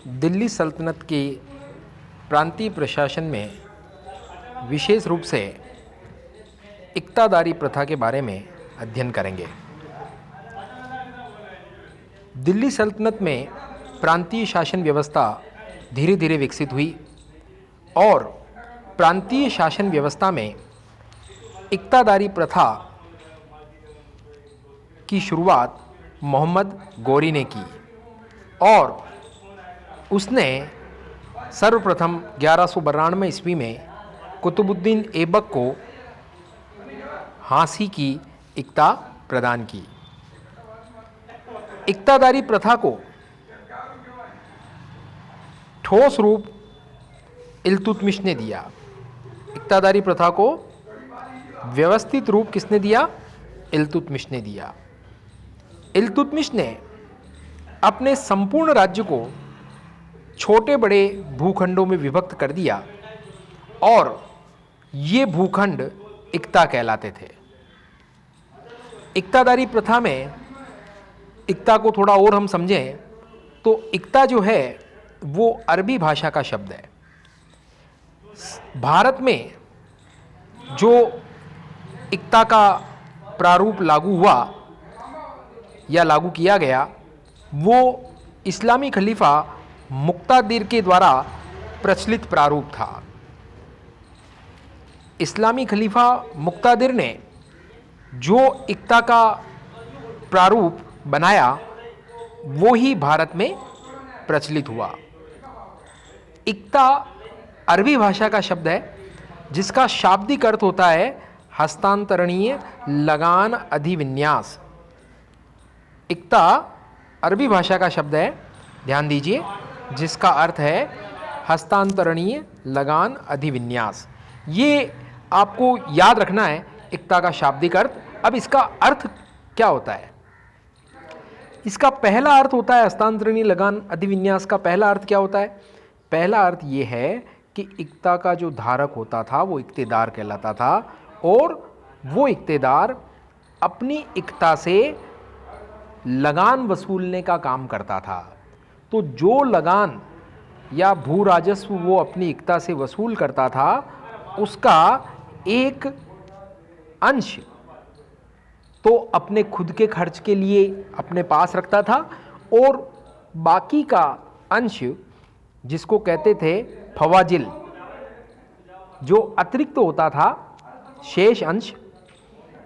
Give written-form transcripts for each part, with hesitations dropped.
दिल्ली सल्तनत के प्रांतीय प्रशासन में विशेष रूप से इक्तादारी प्रथा के बारे में अध्ययन करेंगे। दिल्ली सल्तनत में प्रांतीय शासन व्यवस्था धीरे धीरे विकसित हुई और प्रांतीय शासन व्यवस्था में इक्तादारी प्रथा की शुरुआत मोहम्मद गौरी ने की और उसने सर्वप्रथम 1192 ईस्वी में कुतुबुद्दीन ऐबक को हाँसी की इक्ता प्रदान की। इक्तादारी प्रथा को ठोस रूप इल्तुतमिश ने दिया। इक्तादारी प्रथा को व्यवस्थित रूप किसने दिया? इल्तुतमिश ने दिया। इल्तुतमिश ने अपने संपूर्ण राज्य को छोटे बड़े भूखंडों में विभक्त कर दिया और ये भूखंड इक्ता कहलाते थे। इक्तादारी प्रथा में इक्ता को थोड़ा और हम समझें तो इक्ता जो है वो अरबी भाषा का शब्द है। भारत में जो इक्ता का प्रारूप लागू हुआ या लागू किया गया वो इस्लामी खलीफा मुक्तादिर के द्वारा प्रचलित प्रारूप था। इस्लामी खलीफा मुक्तादिर ने जो इक्ता का प्रारूप बनाया वो ही भारत में प्रचलित हुआ। इक्ता अरबी भाषा का शब्द है जिसका शाब्दिक अर्थ होता है हस्तांतरणीय लगान अधिविन्यास। इक्ता अरबी भाषा का शब्द है, ध्यान दीजिए, जिसका अर्थ है हस्तांतरणीय लगान अधिविन्यास। ये आपको याद रखना है इक्ता का शाब्दिक अर्थ। अब इसका अर्थ क्या होता है? इसका पहला अर्थ होता है हस्तांतरणीय लगान अधिविन्यास का पहला अर्थ क्या होता है? पहला अर्थ ये है कि इक्ता का जो धारक होता था वो इक्तेदार कहलाता था और वो इक्तेदार अपनी इक्ता से लगान वसूलने का काम करता था। तो जो लगान या भू राजस्व वो अपनी इक्ता से वसूल करता था उसका एक अंश तो अपने खुद के खर्च के लिए अपने पास रखता था और बाकी का अंश जिसको कहते थे फवाजिल, जो अतिरिक्त होता था शेष अंश,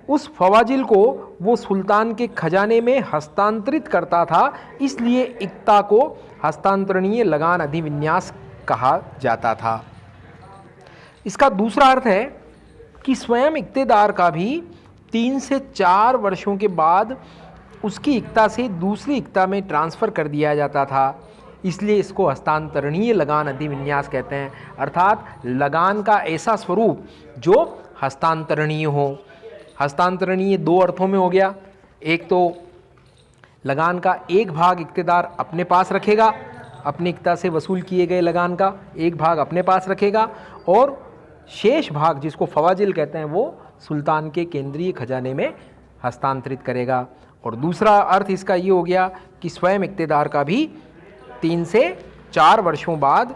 उस फवाजिल को वो सुल्तान के खजाने में हस्तांतरित करता था। इसलिए इक्ता को हस्तांतरणीय लगान अधिविन्यास कहा जाता था। इसका दूसरा अर्थ है कि स्वयं इक्तेदार का भी 3 से 4 वर्षों के बाद उसकी इक्ता से दूसरी इक्ता में ट्रांसफ़र कर दिया जाता था। इसलिए इसको हस्तांतरणीय लगान अधिविन्यास कहते हैं, अर्थात लगान का ऐसा स्वरूप जो हस्तांतरणीय हो। हस्तांतरणीय 2 अर्थों में हो गया। एक तो लगान का एक भाग इक्तेदार अपने पास रखेगा, अपनी इक्ता से वसूल किए गए लगान का एक भाग अपने पास रखेगा और शेष भाग जिसको फवाजिल कहते हैं वो सुल्तान के केंद्रीय खजाने में हस्तांतरित करेगा। और दूसरा अर्थ इसका ये हो गया कि स्वयं इक्तेदार का भी 3 से 4 वर्षों बाद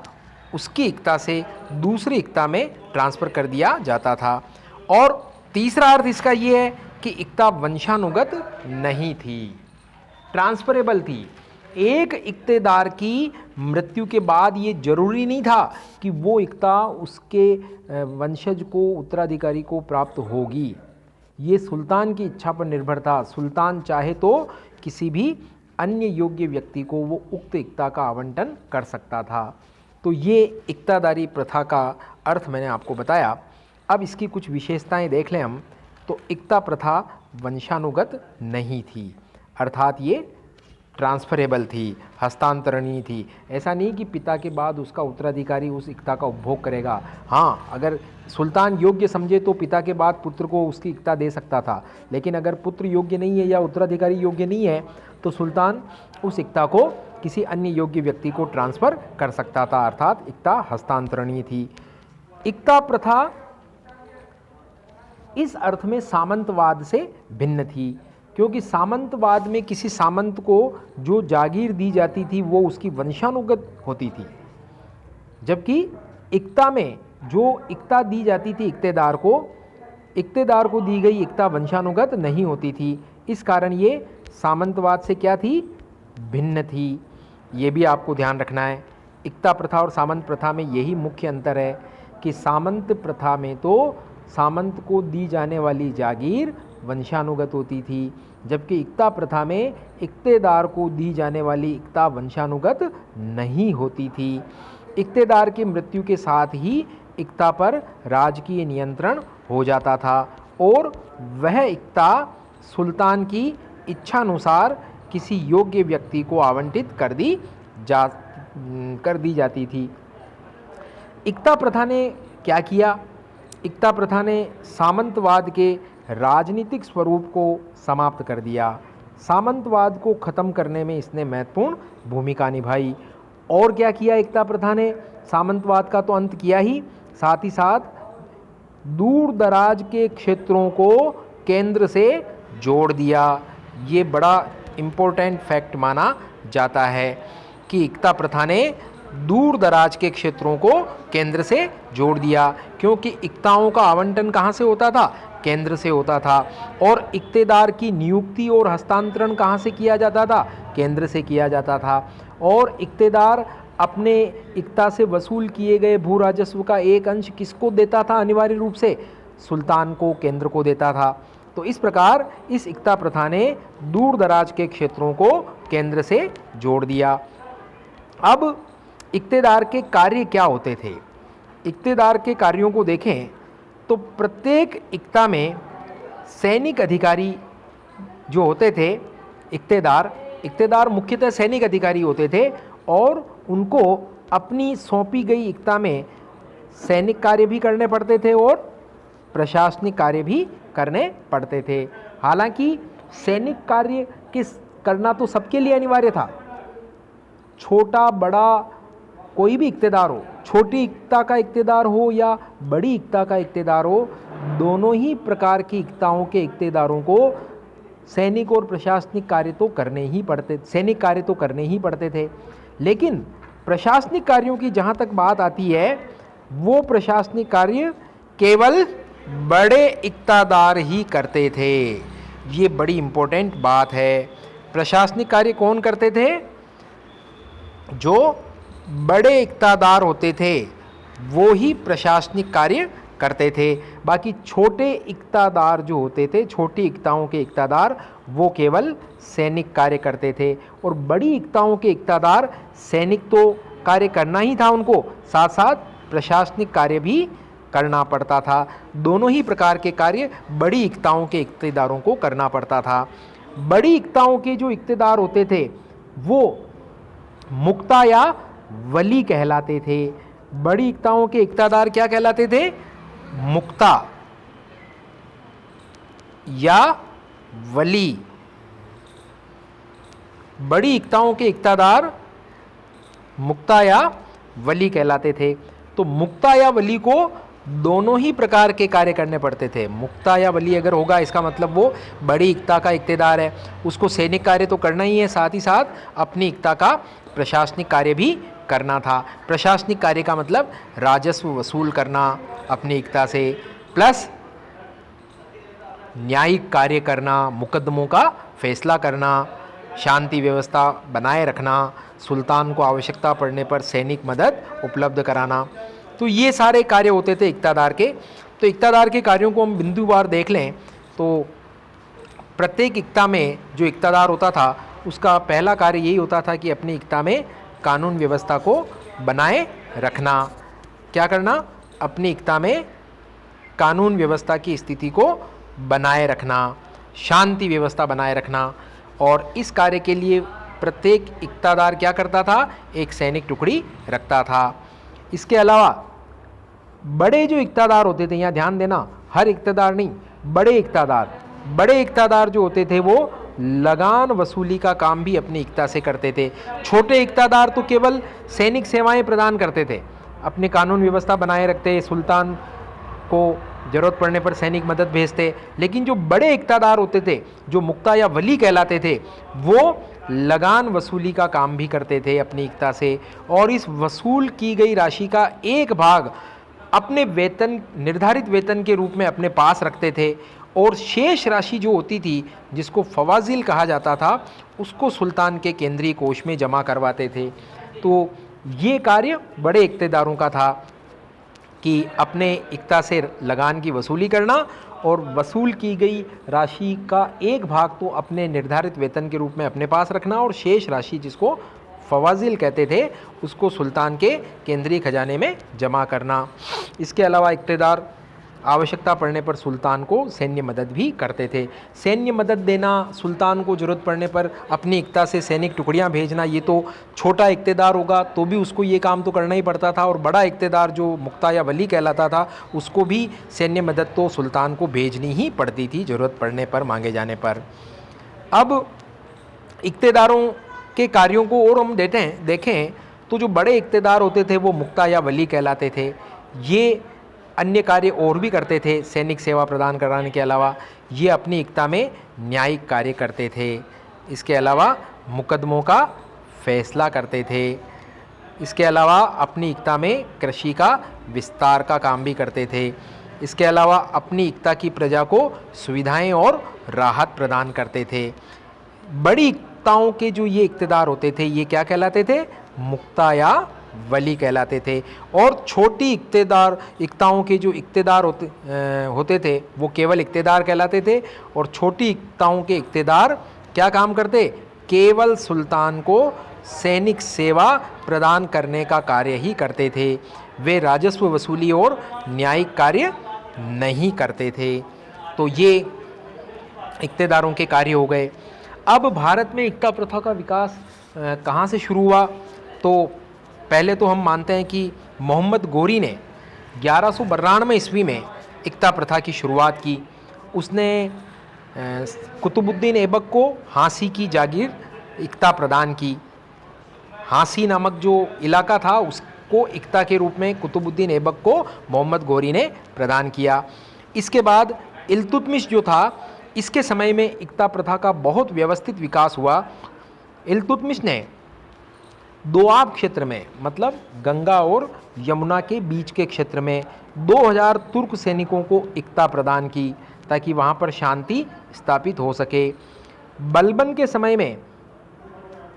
उसकी इक्ता से दूसरी इक्ता में ट्रांसफ़र कर दिया जाता था। और तीसरा अर्थ इसका ये है कि इक्ता वंशानुगत नहीं थी, ट्रांसफरेबल थी। एक इक्तेदार की मृत्यु के बाद ये जरूरी नहीं था कि वो इक्ता उसके वंशज को, उत्तराधिकारी को प्राप्त होगी। ये सुल्तान की इच्छा पर निर्भर था। सुल्तान चाहे तो किसी भी अन्य योग्य व्यक्ति को वो उक्त इक्ता का आवंटन कर सकता था। तो ये इक्तादारी प्रथा का अर्थ मैंने आपको बताया। अब इसकी कुछ विशेषताएं देख लें हम। तो इक्ता प्रथा वंशानुगत नहीं थी, अर्थात ये ट्रांसफरेबल थी, हस्तांतरणीय थी। ऐसा नहीं कि पिता के बाद उसका उत्तराधिकारी उस इक्ता का उपभोग करेगा। हाँ, अगर सुल्तान योग्य समझे तो पिता के बाद पुत्र को उसकी इक्ता दे सकता था, लेकिन अगर पुत्र योग्य नहीं है या उत्तराधिकारी योग्य नहीं है तो सुल्तान उस इक्ता को किसी अन्य योग्य व्यक्ति को ट्रांसफ़र कर सकता था, अर्थात इक्ता हस्तांतरणीय थी। इक्ता प्रथा इस अर्थ में सामंतवाद से भिन्न थी। क्योंकि सामंतवाद में किसी सामंत को जो जागीर दी जाती थी वो उसकी वंशानुगत होती थी, जबकि इक्ता में जो इक्ता दी जाती थी इक्तेदार को दी गई इक्ता वंशानुगत नहीं होती थी। इस कारण ये सामंतवाद से क्या थी, भिन्न थी। ये भी आपको ध्यान रखना है। इक्ता प्रथा और सामंत प्रथा में यही मुख्य अंतर है कि सामंत प्रथा में तो सामंत को दी जाने वाली जागीर वंशानुगत होती थी, जबकि इक्ता प्रथा में इक्तेदार को दी जाने वाली इक्ता वंशानुगत नहीं होती थी। इक्तेदार की मृत्यु के साथ ही इक्ता पर राजकीय नियंत्रण हो जाता था और वह इक्ता सुल्तान की इच्छानुसार किसी योग्य व्यक्ति को आवंटित कर दी जाती थी। इक्ता प्रथा ने क्या किया? इक्ता प्रथा ने सामंतवाद के राजनीतिक स्वरूप को समाप्त कर दिया। सामंतवाद को ख़त्म करने में इसने महत्वपूर्ण भूमिका निभाई। और क्या किया इक्ता प्रथा ने? सामंतवाद का तो अंत किया ही, साथ ही साथ दूर दराज के क्षेत्रों को केंद्र से जोड़ दिया। ये बड़ा इम्पोर्टेंट फैक्ट माना जाता है कि इक्ता प्रथा ने दूर दराज के क्षेत्रों को केंद्र से जोड़ दिया, क्योंकि इक्ताओं का आवंटन कहाँ से होता था? केंद्र से होता था। और इक्तेदार की नियुक्ति और हस्तांतरण कहाँ से किया जाता था? केंद्र से किया जाता था। और इक्तेदार अपने इक्ता से वसूल किए गए भू राजस्व का एक अंश किसको देता था? अनिवार्य रूप से सुल्तान को, केंद्र को देता था। तो इस प्रकार इस इक्ता प्रथा ने दूर दराज के क्षेत्रों को केंद्र से जोड़ दिया। अब इक्तेदार के कार्य क्या होते थे? इक्तेदार के कार्यों को देखें तो प्रत्येक इक्ता में सैनिक अधिकारी जो होते थे, इक्तेदार मुख्यतः सैनिक अधिकारी होते थे और उनको अपनी सौंपी गई इक्ता में सैनिक कार्य भी करने पड़ते थे और प्रशासनिक कार्य भी करने पड़ते थे। हालांकि सैनिक कार्य करना तो सबके लिए अनिवार्य था। छोटा बड़ा कोई भी इक्तेदार हो, छोटी इक्ता का इक्तेदार हो या बड़ी इक्ता का इक्तेदार हो, दोनों ही प्रकार की इक्ताओं के इक्तेदारों को सैनिक और प्रशासनिक कार्य तो करने ही पड़ते थे। लेकिन प्रशासनिक कार्यों की जहाँ तक बात आती है, वो प्रशासनिक कार्य केवल बड़े इक्तादार ही करते थे। ये बड़ी इम्पोर्टेंट बात है। प्रशासनिक कार्य कौन करते थे? जो बड़े इक्तादार होते थे वो ही प्रशासनिक कार्य करते थे। बाकी छोटे इक्तादार जो होते थे, छोटी इक्ताओं के इक्तादार, वो केवल सैनिक कार्य करते थे। और बड़ी इक्ताओं के इक्तादार सैनिक तो कार्य करना ही था उनको, साथ साथ प्रशासनिक कार्य भी करना पड़ता था। दोनों ही प्रकार के कार्य बड़ी इक्ताओं के इक्तेदारों को करना पड़ता था। बड़ी इक्ताओं के जो इक्तेदार होते थे वो मुक्ता या वली कहलाते थे। बड़ी इक्ताओं के इक्तादार क्या कहलाते थे? मुक्ता या वली। बड़ी इक्ताओं के इक्तादार मुक्ता या वली कहलाते थे। तो मुक्ता या वली को दोनों ही प्रकार के कार्य करने पड़ते थे। मुक्ता या वली अगर होगा इसका मतलब वो बड़ी इक्ता का इक्तेदार है, उसको सैनिक कार्य तो करना ही है, साथ ही साथ अपनी इक्ता का प्रशासनिक कार्य भी करना था। प्रशासनिक कार्य का मतलब राजस्व वसूल करना अपनी इक्ता से, प्लस न्यायिक कार्य करना, मुकदमों का फैसला करना, शांति व्यवस्था बनाए रखना, सुल्तान को आवश्यकता पड़ने पर सैनिक मदद उपलब्ध कराना। तो ये सारे कार्य होते थे इक्तादार के। तो इक्तादार के कार्यों को हम बिंदुवार देख लें तो प्रत्येक इक्ता में जो इक्तादार होता था उसका पहला कार्य यही होता था कि अपनी इक्ता में कानून व्यवस्था को बनाए रखना। क्या करना? अपनी इक्ता में कानून व्यवस्था की स्थिति को बनाए रखना, शांति व्यवस्था बनाए रखना। और इस कार्य के लिए प्रत्येक इक्तादार क्या करता था? एक सैनिक टुकड़ी रखता था। इसके अलावा बड़े जो इक्तादार होते थे, यहाँ ध्यान देना, हर इक्तादार नहीं, बड़े इक्तादार जो होते थे वो लगान वसूली का काम भी अपनी इक्ता से करते थे। छोटे इक्तादार तो केवल सैनिक सेवाएं प्रदान करते थे, अपने कानून व्यवस्था बनाए रखते, सुल्तान को ज़रूरत पड़ने पर सैनिक मदद भेजते। लेकिन जो बड़े इक़्तिदार होते थे, जो मुक्ता या वली कहलाते थे, वो लगान वसूली का काम भी करते थे अपनी इक़्ता से, और इस वसूल की गई राशि का एक भाग अपने वेतन, निर्धारित वेतन के रूप में अपने पास रखते थे, और शेष राशि जो होती थी, जिसको फवाजिल कहा जाता था, उसको सुल्तान के केंद्रीय कोष में जमा करवाते थे। तो ये कार्य बड़े इक़्तिदारों का था कि अपने इक़्ता से लगान की वसूली करना और वसूल की गई राशि का एक भाग तो अपने निर्धारित वेतन के रूप में अपने पास रखना, और शेष राशि जिसको फवाजिल कहते थे, उसको सुल्तान के केंद्रीय खजाने में जमा करना। इसके अलावा इक़्तिदार आवश्यकता पड़ने पर सुल्तान को सैन्य मदद भी करते थे। सैन्य मदद देना, सुल्तान को ज़रूरत पड़ने पर अपनी इक़्ता से सैनिक टुकड़ियां भेजना, ये तो छोटा इक़्तिदार होगा तो भी उसको ये काम तो करना ही पड़ता था, और बड़ा इक़्तिदार जो मुक्ता या वली कहलाता था, उसको भी सैन्य मदद तो सुल्तान को भेजनी ही पड़ती थी ज़रूरत पड़ने पर, मांगे जाने पर। अब इक़्तिदारों के कार्यों को और हम देखें तो जो बड़े इक़्तिदार होते थे वो मुक्ता या वली कहलाते थे। ये अन्य कार्य और भी करते थे, सैनिक सेवा प्रदान कराने के अलावा ये अपनी इक़्ता में न्यायिक कार्य करते थे। इसके अलावा मुकदमों का फैसला करते थे। इसके अलावा अपनी इक़्ता में कृषि का विस्तार का काम भी करते थे। इसके अलावा अपनी इक़्ता की प्रजा को सुविधाएं और राहत प्रदान करते थे। बड़ी इक़्ताओं के जो ये इक़्तिदार होते थे, ये क्या कहलाते थे? मुक्ता या वली कहलाते थे। और छोटी इक़्ताओं के जो इक़्तिदार होते थे, वो केवल इक़्तिदार कहलाते थे। और छोटी इक़्ताओं के इक़्तिदार क्या काम करते? केवल सुल्तान को सैनिक सेवा प्रदान करने का कार्य ही करते थे। वे राजस्व वसूली और न्यायिक कार्य नहीं करते थे। तो ये इक़्तिदारों के कार्य हो गए। अब भारत में इक़्ता प्रथा का विकास कहाँ से शुरू हुआ? तो पहले तो हम मानते हैं कि मोहम्मद गोरी ने 1192 ईस्वी में इक़्ता प्रथा की शुरुआत की। उसने कुतुबुद्दीन ऐबक को हाँसी की जागीर इक़्ता प्रदान की। हाँसी नामक जो इलाका था, उसको इक़्ता के रूप में कुतुबुद्दीन ऐबक को मोहम्मद गोरी ने प्रदान किया। इसके बाद इल्तुतमिश जो था, इसके समय में इक़्ता प्रथा का बहुत व्यवस्थित विकास हुआ। इल्तुतमिश ने दोआब क्षेत्र में, मतलब गंगा और यमुना के बीच के क्षेत्र में 2000 तुर्क सैनिकों को इक़्ता प्रदान की, ताकि वहाँ पर शांति स्थापित हो सके। बलबन के समय में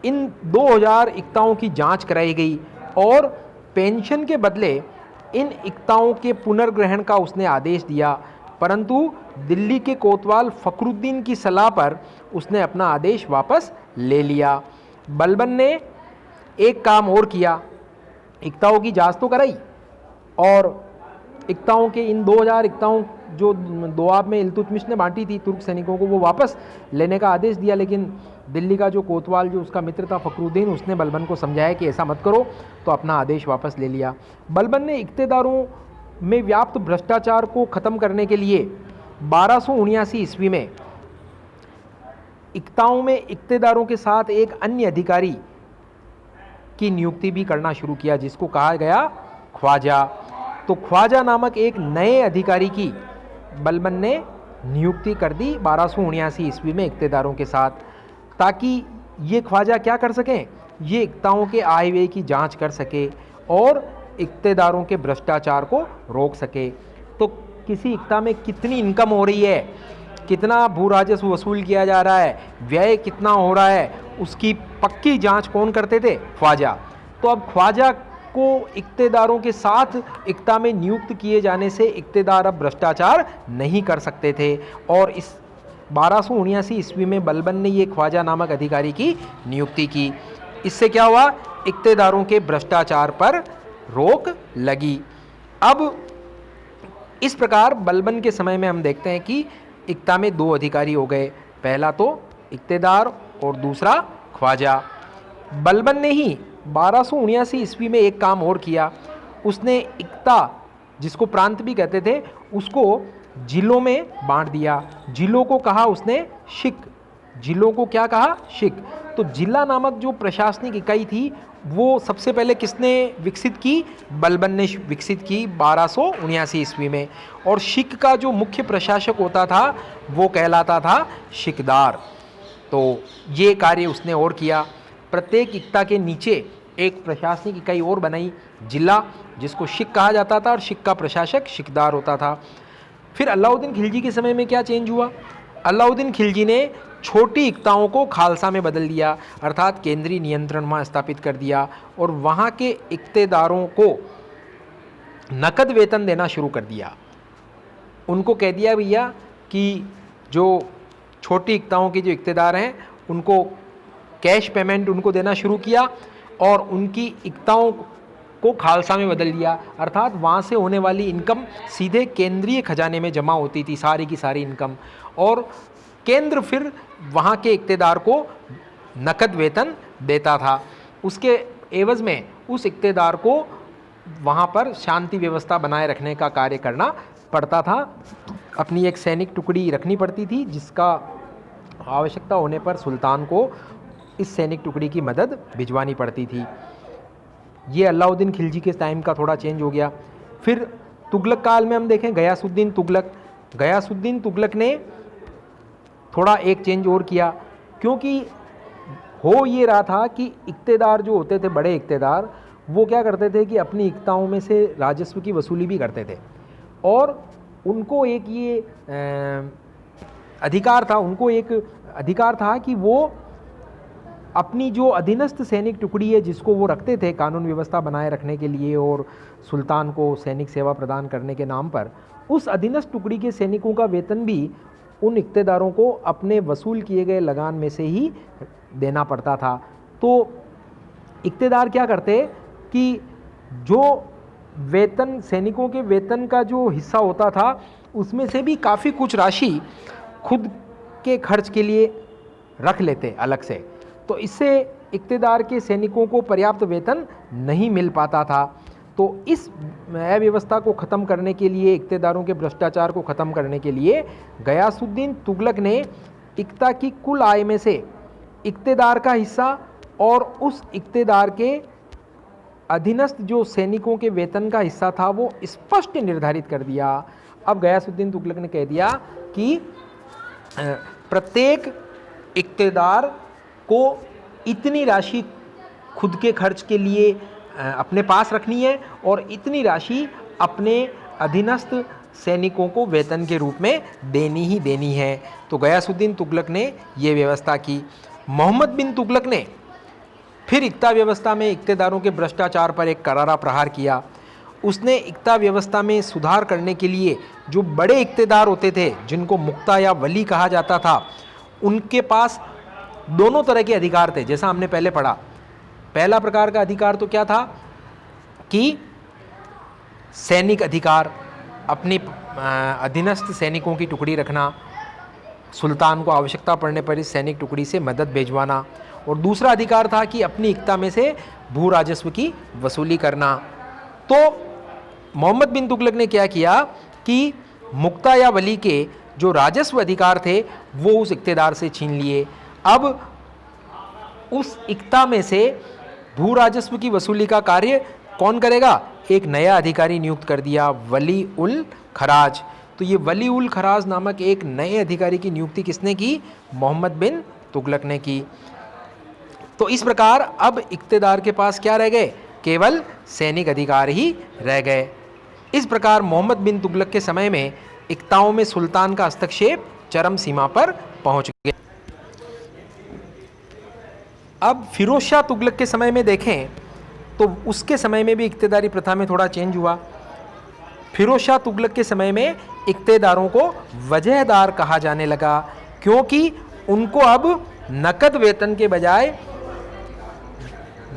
इन 2000 इक़्ताओं की जांच कराई गई, और पेंशन के बदले इन इक़्ताओं के पुनर्ग्रहण का उसने आदेश दिया। परंतु दिल्ली के कोतवाल फ़खरुद्दीन की सलाह पर उसने अपना आदेश वापस ले लिया। बलबन ने एक काम और किया, इक़्ताओं की जांच तो कराई, और इक़्ताओं के इन 2000 इक़्ताओं जो दोआब में इल्तुतमिश ने बांटी थी तुर्क सैनिकों को, वो वापस लेने का आदेश दिया। लेकिन दिल्ली का जो कोतवाल, जो उसका मित्र था फ़खरुद्दीन, उसने बलबन को समझाया कि ऐसा मत करो, तो अपना आदेश वापस ले लिया। बलबन ने इक़्तिदारों में व्याप्त भ्रष्टाचार को ख़त्म करने के लिए 1279 ईस्वी में इक़्ताओं में इक़्तिदारों के साथ एक अन्य अधिकारी की नियुक्ति भी करना शुरू किया, जिसको कहा गया ख्वाजा। तो ख्वाजा नामक एक नए अधिकारी की बलबन ने नियुक्ति कर दी 1279 ईस्वी में इक़्तिदारों के साथ, ताकि ये ख्वाजा क्या कर सकें? ये इक़्ताओं के आय व्यय की जांच कर सके और इक़्तिदारों के भ्रष्टाचार को रोक सके। तो किसी इक़्ता में कितनी इनकम हो रही है, कितना भू राजस्व वसूल किया जा रहा है, व्यय कितना हो रहा है, उसकी पक्की जांच कौन करते थे? ख्वाजा। तो अब ख्वाजा को इक़्तिदारों के साथ इक़्ता में नियुक्त किए जाने से इक़्तिदार अब भ्रष्टाचार नहीं कर सकते थे। और इस 1279 ईस्वी में बलबन ने ये ख्वाजा नामक अधिकारी की नियुक्ति की। इससे क्या हुआ? इक़्तिदारों के भ्रष्टाचार पर रोक लगी। अब इस प्रकार बलबन के समय में हम देखते हैं कि इक़्ता में दो अधिकारी हो गए, पहला तो इक़्तिदार और दूसरा ख्वाजा। बलबन ने ही 1279 ईस्वी में एक काम और किया। उसने इक़्ता, जिसको प्रांत भी कहते थे, उसको जिलों में बांट दिया। जिलों को कहा उसने शिक, जिलों को क्या कहा? शिक। तो जिला नामक जो प्रशासनिक इकाई थी वो सबसे पहले किसने विकसित की? बलबन ने विकसित की 1279 ईस्वी में। और शिक का जो मुख्य प्रशासक होता था वो कहलाता था शिकदार। तो ये कार्य उसने और किया। प्रत्येक इक्ता के नीचे एक प्रशासनिक इकाई और बनाई, जिला, जिसको शिक कहा जाता था, और शिक का प्रशासक शिकदार होता था। फिर अलाउद्दीन खिलजी के समय में क्या चेंज हुआ? अलाउद्दीन खिलजी ने छोटी इक्ताओं को खालसा में बदल दिया, अर्थात केंद्रीय नियंत्रण वहाँ स्थापित कर दिया, और वहाँ के इक्तेदारों को नकद वेतन देना शुरू कर दिया। उनको कह दिया भैया कि जो छोटी इक्ताओं के जो इक्तेदार हैं उनको कैश पेमेंट उनको देना शुरू किया, और उनकी इक्ताओं को खालसा में बदल दिया, अर्थात वहाँ से होने वाली इनकम सीधे केंद्रीय खजाने में जमा होती थी, सारी की सारी इनकम, और केंद्र फिर वहाँ के इक्तेदार को नकद वेतन देता था। उसके एवज में उस इक्तेदार को वहाँ पर शांति व्यवस्था बनाए रखने का कार्य करना पड़ता था। अपनी एक सैनिक टुकड़ी रखनी पड़ती थी, जिसका आवश्यकता होने पर सुल्तान को इस सैनिक टुकड़ी की मदद भिजवानी पड़ती थी। ये अलाउद्दीन खिलजी के टाइम का थोड़ा चेंज हो गया। फिर तुगलक काल में हम देखें, गयासुद्दीन तुगलक ने थोड़ा एक चेंज और किया, क्योंकि हो ये रहा था कि इक्तेदार जो होते थे, बड़े इक्तेदार, वो क्या करते थे कि अपनी इक्ताओं में से राजस्व की वसूली भी करते थे, और उनको एक ये अधिकार था कि वो अपनी जो अधीनस्थ सैनिक टुकड़ी है जिसको वो रखते थे कानून व्यवस्था बनाए रखने के लिए और सुल्तान को सैनिक सेवा प्रदान करने के नाम पर, उस अधीनस्थ टुकड़ी के सैनिकों का वेतन भी उन इक्तेदारों को अपने वसूल किए गए लगान में से ही देना पड़ता था। तो इक्तेदार क्या करते कि जो वेतन, सैनिकों के वेतन का जो हिस्सा होता था उसमें से भी काफ़ी कुछ राशि खुद के खर्च के लिए रख लेते अलग से। तो इससे इक्तेदार के सैनिकों को पर्याप्त वेतन नहीं मिल पाता था। तो इस अव्यवस्था को ख़त्म करने के लिए, इक्तेदारों के भ्रष्टाचार को ख़त्म करने के लिए गयासुद्दीन तुगलक ने इक्ता की कुल आय में से इक्तेदार का हिस्सा और उस इक्तेदार के अधीनस्थ जो सैनिकों के वेतन का हिस्सा था वो स्पष्ट निर्धारित कर दिया। अब गयासुद्दीन तुगलक ने कह दिया कि प्रत्येक इक्तेदार को इतनी राशि खुद के खर्च के लिए अपने पास रखनी है और इतनी राशि अपने अधीनस्थ सैनिकों को वेतन के रूप में देनी ही देनी है। तो गयासुद्दीन तुगलक ने ये व्यवस्था की। मोहम्मद बिन तुगलक ने फिर इक्ता व्यवस्था में इक्तेदारों के भ्रष्टाचार पर एक करारा प्रहार किया। उसने इक्ता व्यवस्था में सुधार करने के लिए जो बड़े इक्तेदार होते थे, जिनको मुक्ता या वली कहा जाता था, उनके पास दोनों तरह के अधिकार थे। जैसा हमने पहले पढ़ा, पहला प्रकार का अधिकार तो क्या था कि सैनिक अधिकार, अपनी अधीनस्थ सैनिकों की टुकड़ी रखना, सुल्तान को आवश्यकता पड़ने पर इस सैनिक टुकड़ी से मदद भेजवाना। और दूसरा अधिकार था कि अपनी इक्ता में से भू राजस्व की वसूली करना। तो मोहम्मद बिन तुगलक ने क्या किया कि मुक्ता या वली के जो राजस्व अधिकार थे वो उस इक्तेदार से छीन लिए। अब उस इक्ता में से भू राजस्व की वसूली का कार्य कौन करेगा? एक नया अधिकारी नियुक्त कर दिया, वली उल खराज। तो ये वली उल खराज नामक एक नए अधिकारी की नियुक्ति किसने की? मोहम्मद बिन तुगलक ने की। तो इस प्रकार अब इक्तेदार के पास क्या रह गए? केवल सैनिक अधिकार ही रह गए। इस प्रकार मोहम्मद बिन तुगलक के समय में इक्ताओं में सुल्तान का हस्तक्षेप चरम सीमा पर पहुंच गया। अब फिरोज शाह तुगलक के समय में देखें तो उसके समय में भी इक्तेदारी प्रथा में थोड़ा चेंज हुआ। फिरोज शाह तुगलक के समय में इक्तेदारों को वजहदार कहा जाने लगा, क्योंकि उनको अब नकद वेतन के बजाय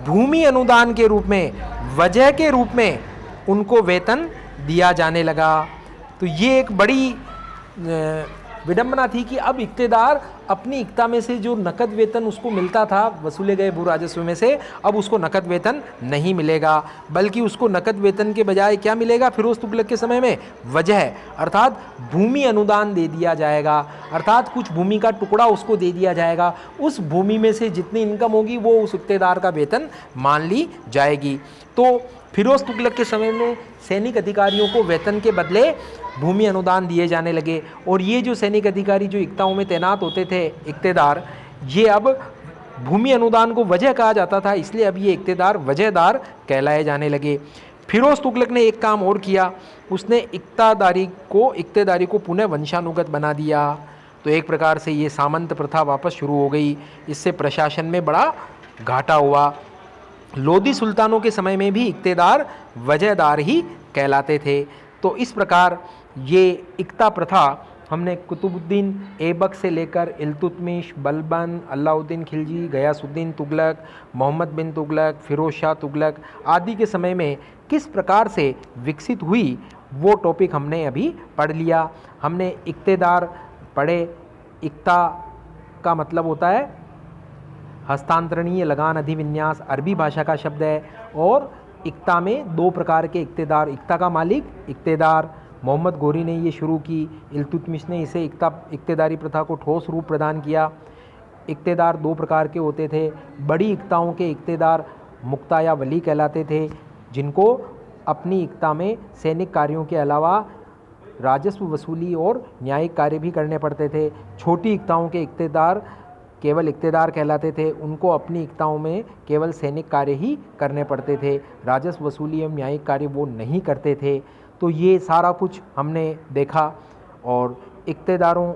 भूमि अनुदान के रूप में, वजह के रूप में उनको वेतन दिया जाने लगा। तो ये एक बड़ी विडंबना थी कि अब इक्तेदार अपनी इक्ता में से जो नकद वेतन उसको मिलता था वसूले गए भू राजस्व में से, अब उसको नकद वेतन नहीं मिलेगा, बल्कि उसको नकद वेतन के बजाय क्या मिलेगा फिरोज तुगलक के समय में, वजह अर्थात भूमि अनुदान दे दिया जाएगा। अर्थात कुछ भूमि का टुकड़ा उसको दे दिया जाएगा, उस भूमि में से जितनी इनकम होगी वो उस इक्तेदार का वेतन मान ली जाएगी। तो फिरोज तुगलक के समय में सैनिक अधिकारियों को वेतन के बदले भूमि अनुदान दिए जाने लगे, और ये जो सैनिक अधिकारी जो इक्ताओं में तैनात होते थे इक्तेदार, ये अब भूमि अनुदान को वजह कहा जाता था, इसलिए अब ये इक्तेदार वजहदार कहलाए जाने लगे। फिरोज तुगलक ने एक काम और किया, उसने इक्तेदारी को पुनः वंशानुगत बना दिया। तो एक प्रकार से ये सामंत प्रथा वापस शुरू हो गई, इससे प्रशासन में बड़ा घाटा हुआ। लोदी सुल्तानों के समय में भी इक्तेदार वजहदार ही कहलाते थे। तो इस प्रकार ये इक्ता प्रथा हमने कुतुबुद्दीन ऐबक से लेकर इल्तुतमिश, बलबन, अलाउद्दीन खिलजी, गयासुद्दीन तुगलक, मोहम्मद बिन तुगलक, फिरोज शाह तुगलक आदि के समय में किस प्रकार से विकसित हुई, वो टॉपिक हमने अभी पढ़ लिया। हमने इक्तेदार पढ़े। इक्ता का मतलब होता है हस्तांतरणीय लगान अधिविन्यास, अरबी भाषा का शब्द है। और इक्ता में दो प्रकार के इक्तेदार, इक्ता का मालिक इक्तेदार, मोहम्मद गोरी ने ये शुरू की, इल्तुतमिश ने इसे इक्तेदारी प्रथा को ठोस रूप प्रदान किया। इक्तेदार दो प्रकार के होते थे। बड़ी इक्ताओं के इक्तेदार मुक्ता या वली कहलाते थे, जिनको अपनी इक्ता में सैनिक कार्यों के अलावा राजस्व वसूली और न्यायिक कार्य भी करने पड़ते थे। छोटी इक्ताओं के इक्तेदार केवल इक्तेदार कहलाते थे, उनको अपनी इक्ताओं में केवल सैनिक कार्य ही करने पड़ते थे, राजस्व वसूली एवं न्यायिक कार्य वो नहीं करते थे। तो ये सारा कुछ हमने देखा, और इक्तेदारों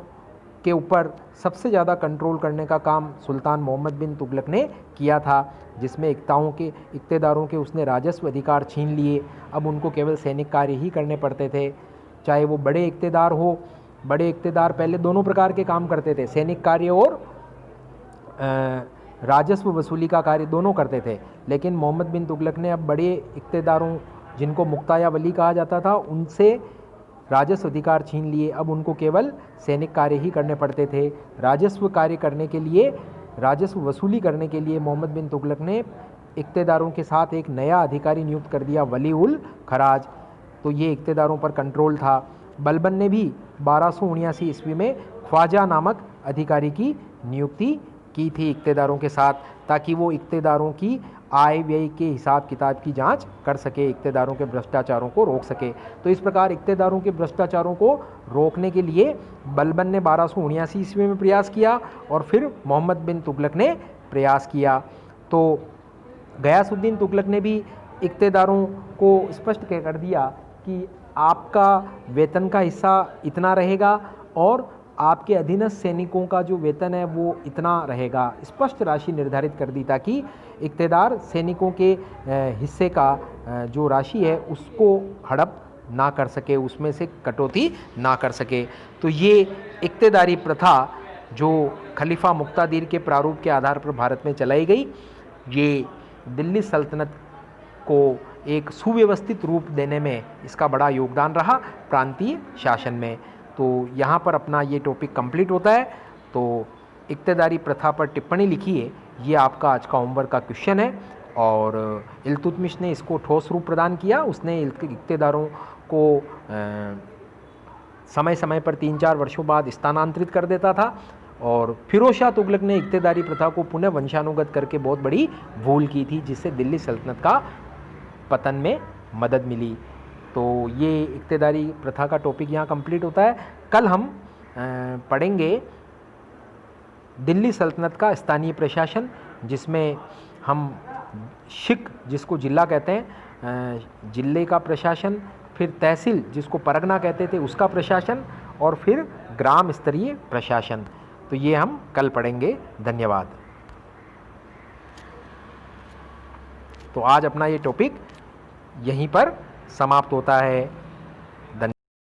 के ऊपर सबसे ज़्यादा कंट्रोल करने का काम सुल्तान मोहम्मद बिन तुगलक ने किया था, जिसमें इक्तेदारों के उसने राजस्व अधिकार छीन लिए। अब उनको केवल सैनिक कार्य ही करने पड़ते थे, चाहे वो बड़े इक्तेदार हो। बड़े इक्तेदार पहले दोनों प्रकार के काम करते थे, सैनिक कार्य और राजस्व वसूली का कार्य दोनों करते थे। लेकिन मोहम्मद बिन तुगलक ने अब बड़े इक्तेदारों, जिनको मुक्ता या वली कहा जाता था, उनसे राजस्व अधिकार छीन लिए। अब उनको केवल सैनिक कार्य ही करने पड़ते थे। राजस्व कार्य करने के लिए, राजस्व वसूली करने के लिए मोहम्मद बिन तुगलक ने इक्तेदारों के साथ एक नया अधिकारी नियुक्त कर दिया, वली उल खराज। तो ये इक्तेदारों पर कंट्रोल था। बलबन ने भी 1279 ईस्वी में ख्वाजा नामक अधिकारी की नियुक्ति की थी इक्तेदारों के साथ, ताकि वो इक्तेदारों की आय व्यय के हिसाब किताब की जांच कर सके, इक्तेदारों के भ्रष्टाचारों को रोक सके। तो इस प्रकार इक्तेदारों के भ्रष्टाचारों को रोकने के लिए बलबन ने 1279 ईस्वी में प्रयास किया, और फिर मोहम्मद बिन तुगलक ने प्रयास किया। तो गयासुद्दीन तुगलक ने भी इक्तेदारों को स्पष्ट कर दिया कि आपका वेतन का हिस्सा इतना रहेगा, और आपके अधीनस्थ सैनिकों का जो वेतन है वो इतना रहेगा। स्पष्ट राशि निर्धारित कर दी, ताकि इक्तेदार सैनिकों के हिस्से का जो राशि है उसको हड़प ना कर सके, उसमें से कटौती ना कर सके। तो ये इक्तेदारी प्रथा जो खलीफा मुक्तादिर के प्रारूप के आधार पर भारत में चलाई गई, ये दिल्ली सल्तनत को एक सुव्यवस्थित रूप देने में इसका बड़ा योगदान रहा प्रांतीय शासन में। तो यहाँ पर अपना ये टॉपिक कंप्लीट होता है। तो इक्तेदारी प्रथा पर टिप्पणी लिखिए, ये आपका आज का होमवर्क का क्वेश्चन है। और इल्तुतमिश ने इसको ठोस रूप प्रदान किया। उसने इक्तेदारों को समय समय पर 3-4 वर्षों बाद स्थानांतरित कर देता था, और फिरोज शाह तुगलक ने इक्तेदारी प्रथा को पुनः वंशानुगत करके बहुत बड़ी भूल की थी, जिससे दिल्ली सल्तनत का पतन में मदद मिली। तो ये इक्तेदारी प्रथा का टॉपिक यहाँ कंप्लीट होता है। कल हम पढ़ेंगे दिल्ली सल्तनत का स्थानीय प्रशासन, जिसमें हम शिक जिसको जिला कहते हैं, जिले का प्रशासन, फिर तहसील जिसको परगना कहते थे उसका प्रशासन, और फिर ग्राम स्तरीय प्रशासन। तो ये हम कल पढ़ेंगे। धन्यवाद। तो आज अपना ये टॉपिक यहीं पर समाप्त होता है।